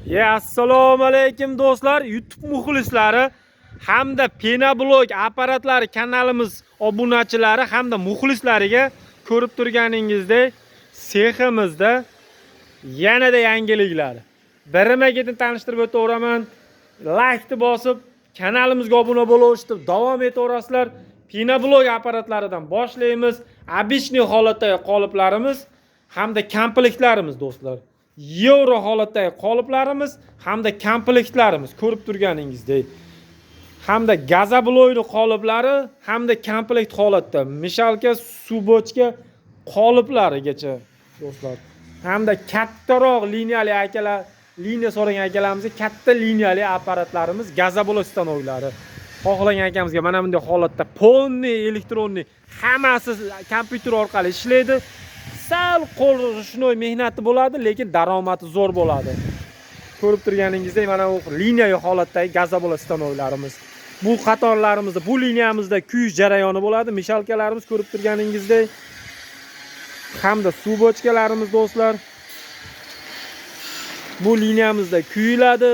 Assalomu alaykum do'stlar, YouTube muxlislari hamda Penablog apparatlari kanalimiz obunachilari hamda muxlislariga ko'rib turganingizdek seximizda yanada yangiliklar. Birima-ketin tanishtirib o'taman. Like bosib, kanalimizga obuna bo'lib davom etaverasizlar. Penablog apparatlaridan boshlaymiz. Обычный holatdagi qoliplarimiz hamda komplektlarimiz do'stlar. Euro holatdagi qoliplarimiz hamda komplektlarimiz ko'rib turganingizdek. Hamda gazabloyli qoliplari hamda komplekt holatda mishalka subochka qoliplarigacha do'stlar. Hamda kattaroq liniyali akalar, liniya so'ragan akalarimizga katta liniyali apparatlarimiz gazabloy stanoklari. Xohlagan akamizga mana bunday holatda polniy elektronniy hammasi kompyuter orqali ishlaydi. Sal qo'l rushnoy mehnati bo'ladi, lekin daromadi zo'r bo'ladi. Ko'rib turganingizdek mana bu liniyaviy holatdagi gazabloy stanoklarimiz. Bu qatorlarimizda, bu liniyamizda kuyish jarayoni bo'ladi. Mishalkalarimiz ko'rib turganingizdek hamda suv bochkalarimiz do'stlar. Bu liniyamizda kuyiladi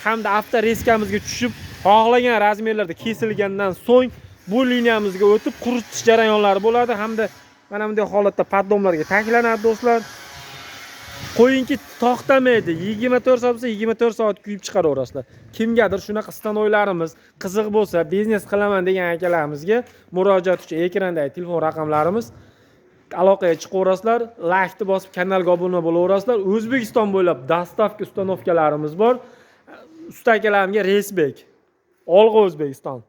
hamda avtorezkamizga tushib, xohlagan razmerlarda kesilgandan so'ng bu liniyamizga o'tib quritish jarayonlari bo'ladi hamda mana bunday holatda poddomlarga taklanadi do'stlar. Qo'yingki to'xtamaydi. 24 soat bo'lsa 24 soat kuyib chiqaraverasizlar. Kimgadir shunaqa stanoylarimiz qiziq bo'lsa, biznes qilaman degan akalarimizga murojaat uchun ekrandagi telefon raqamlarimiz aloqaga chiqaverasizlar. Like bosib kanalga obuna bo'laverasizlar. O'zbekiston bo'ylab dostavka ustanovkalarimiz bor. Usta akalarimga respekt. Olg'a O'zbekiston.